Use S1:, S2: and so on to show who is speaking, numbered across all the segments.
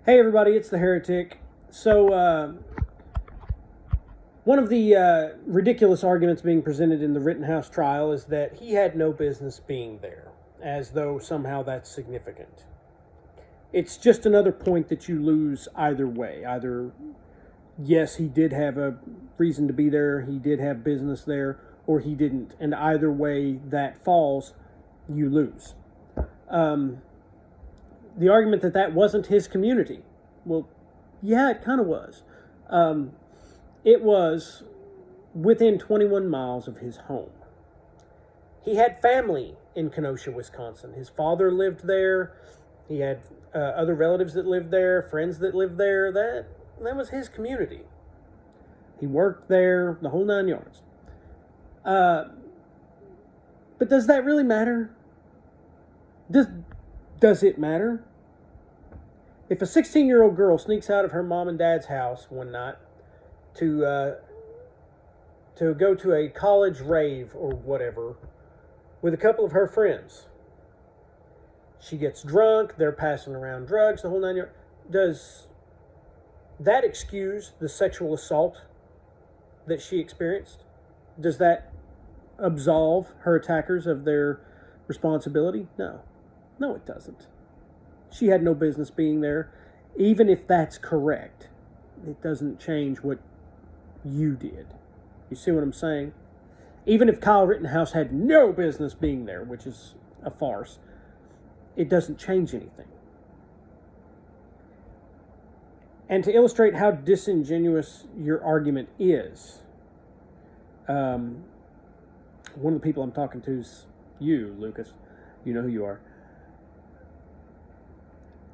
S1: Hey everybody, it's the Heretic. So, one of the ridiculous arguments being presented in the Rittenhouse trial is that he had no business being there, as though somehow that's significant. It's just another point that you lose either way. Either, yes, he did have a reason to be there, he did have business there, or he didn't. And either way that falls, you lose. The argument that wasn't his community. Well, yeah, it kind of was. It was within 21 miles of his home. He had family in Kenosha, Wisconsin. His father lived there. He had other relatives that lived there, friends that lived there. That was his community. He worked there, the whole 9 yards. But does that really matter? Does it matter? If a 16-year-old girl sneaks out of her mom and dad's house one night to go to a college rave or whatever with a couple of her friends, she gets drunk, they're passing around drugs, the whole 9 yards, does that excuse the sexual assault that she experienced? Does that absolve her attackers of their responsibility? No. No, it doesn't. She had no business being there. Even if that's correct, it doesn't change what you did. You see what I'm saying? Even if Kyle Rittenhouse had no business being there, which is a farce, it doesn't change anything. And to illustrate how disingenuous your argument is, one of the people I'm talking to is you, Lucas. You know who you are.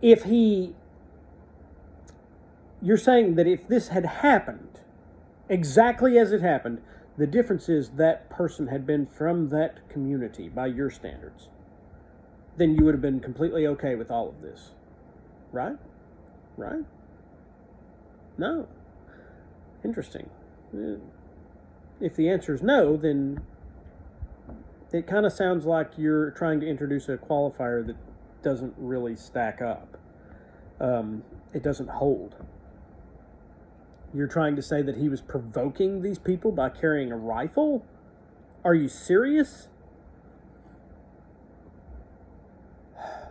S1: You're saying that if this had happened exactly as it happened, the difference is that person had been from that community by your standards, then you would have been completely okay with all of this. Right? Right? No. Interesting. If the answer is no, then it kind of sounds like you're trying to introduce a qualifier that doesn't really stack up. It doesn't hold. You're trying to say that he was provoking these people by carrying a rifle? Are you serious?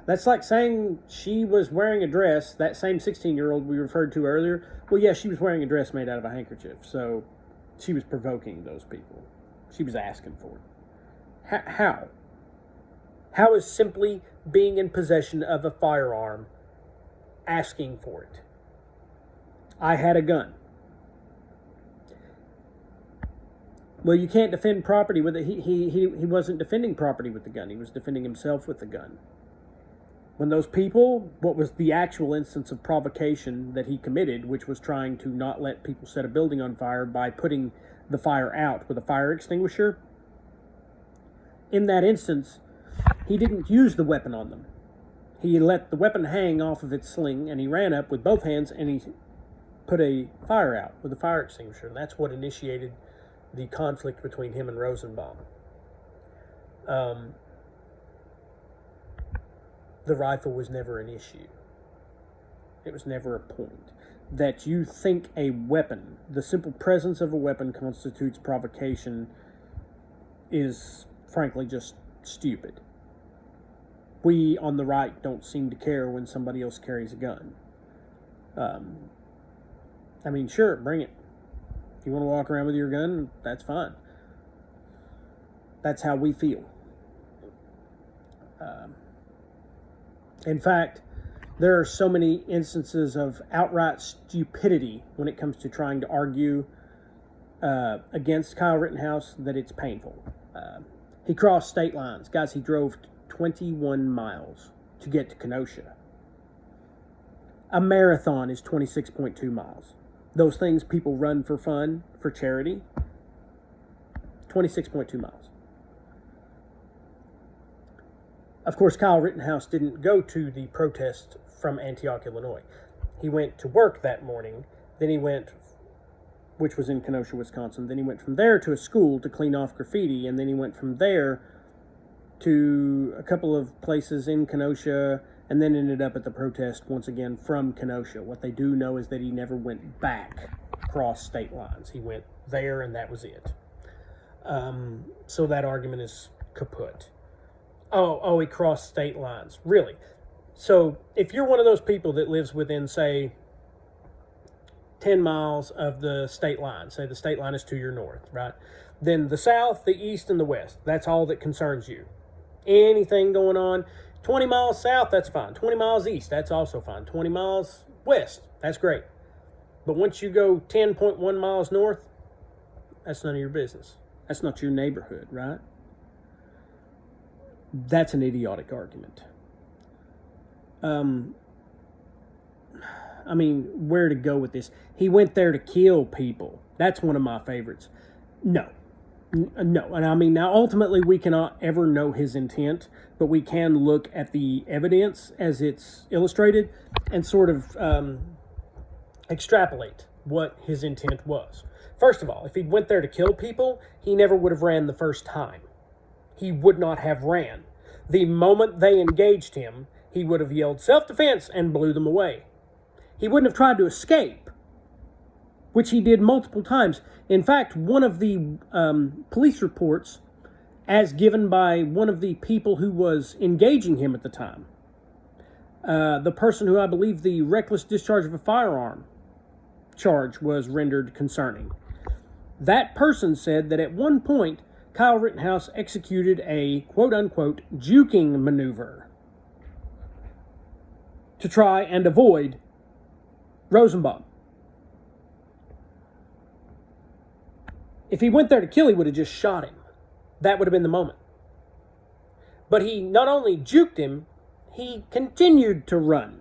S1: That's like saying she was wearing a dress, that same 16-year-old we referred to earlier. Well, yeah, she was wearing a dress made out of a handkerchief, so she was provoking those people. She was asking for it. How? How is simply being in possession of a firearm asking for it? I had a gun. Well, you can't defend property with it. He wasn't defending property with the gun. He was defending himself with the gun. When those people, what was the actual instance of provocation that he committed, which was trying to not let people set a building on fire by putting the fire out with a fire extinguisher, in that instance, he didn't use the weapon on them. He let the weapon hang off of its sling, and he ran up with both hands, and he put a fire out with a fire extinguisher. And that's what initiated the conflict between him and Rosenbaum. The rifle was never an issue. It was never a point. That you think a weapon, the simple presence of a weapon, constitutes provocation is, frankly, just stupid. We on the right don't seem to care when somebody else carries a gun. I mean, sure, bring it. If you want to walk around with your gun, that's fine. That's how we feel. In fact, there are so many instances of outright stupidity when it comes to trying to argue against Kyle Rittenhouse that it's painful. He crossed state lines. Guys, he drove 21 miles to get to Kenosha. A marathon is 26.2 miles. Those things people run for fun, for charity, 26.2 miles. Of course, Kyle Rittenhouse didn't go to the protest from Antioch, Illinois. He went to work that morning. Then he went, which was in Kenosha, Wisconsin. Then he went from there to a school to clean off graffiti. And then he went from there to a couple of places in Kenosha and then ended up at the protest once again from Kenosha. What they do know is that he never went back across state lines. He went there, and that was it. So that argument is kaput. Oh, he crossed state lines. Really? So if you're one of those people that lives within, say, 10 miles of the state line, say the state line is to your north, right? Then the south, the east, and the west, that's all that concerns you. Anything going on 20 miles south, that's fine. 20 miles east, that's also fine. 20 miles west, that's great. But once you go 10.1 miles north, that's none of your business. That's not your neighborhood, right? That's an idiotic argument. I mean, where to go with this? He went there to kill people. That's one of my favorites. No. And I mean, now ultimately we cannot ever know his intent, but we can look at the evidence as it's illustrated and sort of extrapolate what his intent was. First of all, if he went there to kill people, he never would have ran the first time. He would not have ran. The moment they engaged him, he would have yelled self-defense and blew them away. He wouldn't have tried to escape, which he did multiple times. In fact, one of the police reports, as given by one of the people who was engaging him at the time, the person who I believe the reckless discharge of a firearm charge was rendered concerning. That person said that at one point, Kyle Rittenhouse executed a quote-unquote juking maneuver to try and avoid Rosenbaum. If he went there to kill, he would have just shot him. That would have been the moment. But he not only juked him, he continued to run.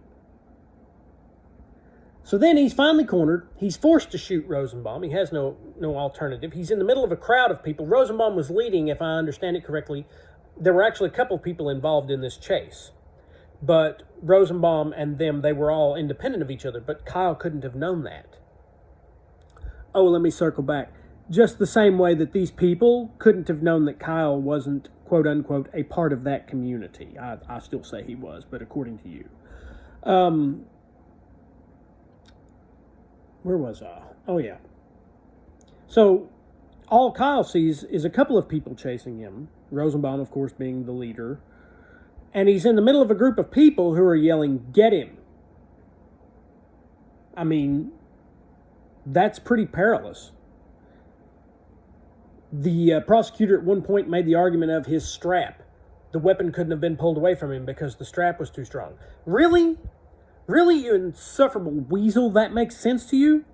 S1: So then he's finally cornered. He's forced to shoot Rosenbaum. He has no alternative. He's in the middle of a crowd of people. Rosenbaum was leading, if I understand it correctly. There were actually a couple of people involved in this chase. But Rosenbaum and them, they were all independent of each other. But Kyle couldn't have known that. Oh, let me circle back. Just the same way that these people couldn't have known that Kyle wasn't, quote-unquote, a part of that community. I still say he was, but according to you. Where was I? Oh, yeah. So, all Kyle sees is a couple of people chasing him. Rosenbaum, of course, being the leader. And he's in the middle of a group of people who are yelling, "Get him!" I mean, that's pretty perilous. The prosecutor at one point made the argument of his strap. The weapon couldn't have been pulled away from him because the strap was too strong. Really? Really, you insufferable weasel, that makes sense to you?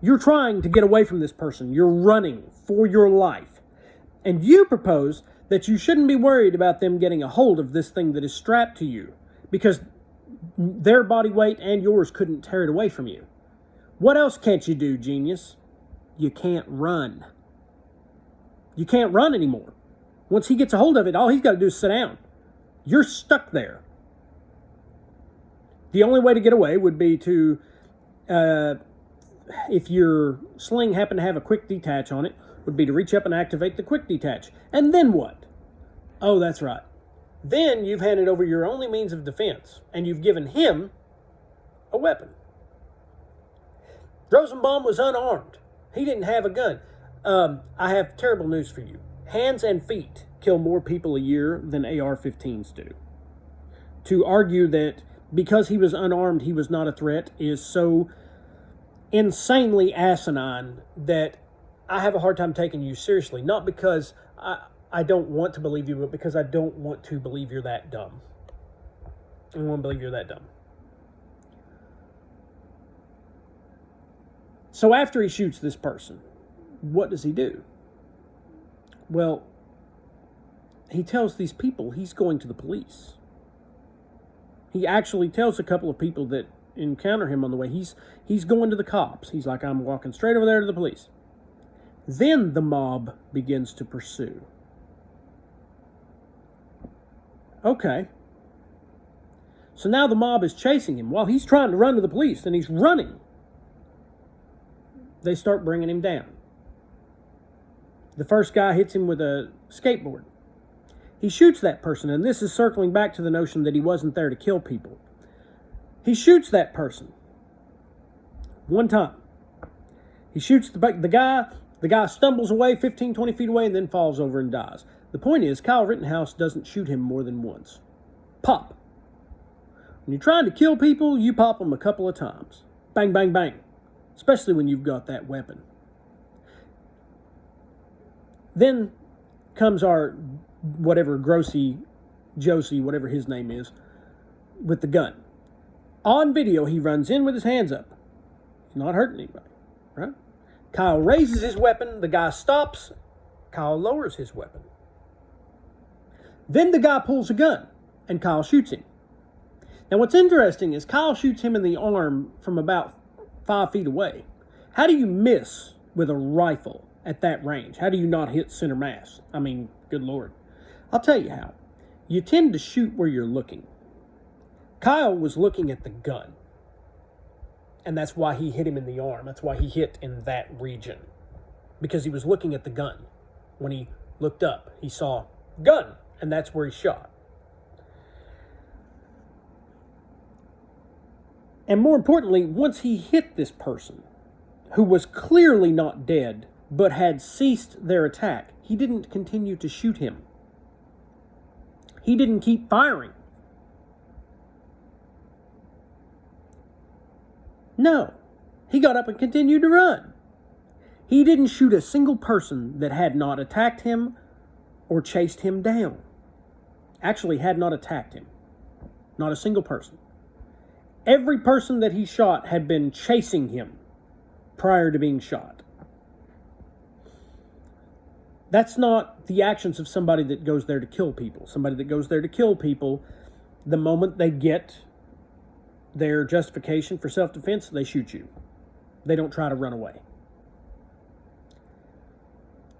S1: You're trying to get away from this person. You're running for your life. And you propose that you shouldn't be worried about them getting a hold of this thing that is strapped to you because their body weight and yours couldn't tear it away from you. What else can't you do, genius? You can't run. You can't run anymore. Once he gets a hold of it, all he's got to do is sit down. You're stuck there. The only way to get away would be to, if your sling happened to have a quick detach on it, would be to reach up and activate the quick detach. And then what? Oh, that's right. Then you've handed over your only means of defense, and you've given him a weapon. Rosenbaum was unarmed. He didn't have a gun. I have terrible news for you. Hands and feet kill more people a year than AR-15s do. To argue that because he was unarmed, he was not a threat is so insanely asinine that I have a hard time taking you seriously. Not because I don't want to believe you, but because I don't want to believe you're that dumb. I don't want to believe you're that dumb. So after he shoots this person, what does he do? Well, he tells these people he's going to the police. He actually tells a couple of people that encounter him on the way, he's going to the cops. He's like, I'm walking straight over there to the police. Then the mob begins to pursue. Okay. So now the mob is chasing him while he's trying to run to the police, and he's running. They start bringing him down. The first guy hits him with a skateboard. He shoots that person, and this is circling back to the notion that he wasn't there to kill people. He shoots that person one time. He shoots the guy. The guy stumbles away 15, 20 feet away and then falls over and dies. The point is, Kyle Rittenhouse doesn't shoot him more than once. Pop. When you're trying to kill people, you pop them a couple of times. Bang, bang, bang. Especially when you've got that weapon. Then comes our whatever Josie, whatever his name is, with the gun. On video, he runs in with his hands up. He's not hurting anybody, right? Kyle raises his weapon. The guy stops. Kyle lowers his weapon. Then the guy pulls a gun, and Kyle shoots him. Now, what's interesting is Kyle shoots him in the arm from about 5 feet away. How do you miss with a rifle at that range? How do you not hit center mass? I mean, good Lord. I'll tell you how. You tend to shoot where you're looking. Kyle was looking at the gun. And that's why he hit him in the arm. That's why he hit in that region. Because he was looking at the gun. When he looked up, he saw gun. And that's where he shot. And more importantly, once he hit this person, who was clearly not dead, but had ceased their attack, he didn't continue to shoot him. He didn't keep firing. No, he got up and continued to run. He didn't shoot a single person that had not attacked him or chased him down. Actually, had not attacked him. Not a single person. Every person that he shot had been chasing him prior to being shot. That's not the actions of somebody that goes there to kill people. Somebody that goes there to kill people, the moment they get their justification for self-defense, they shoot you. They don't try to run away.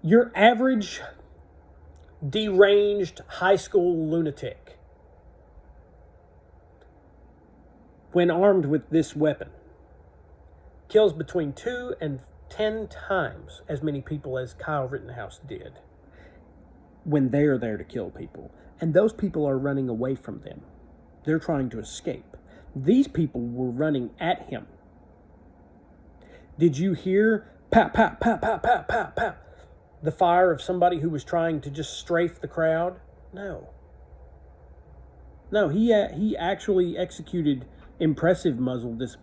S1: Your average deranged high school lunatic, when armed with this weapon, kills between 2 and 10 times as many people as Kyle Rittenhouse did when they're there to kill people. And those people are running away from them. They're trying to escape. These people were running at him. Did you hear pow, pow, pow, pow, pow, pow, pow, the fire of somebody who was trying to just strafe the crowd? No. No, he actually executed impressive muzzle discipline.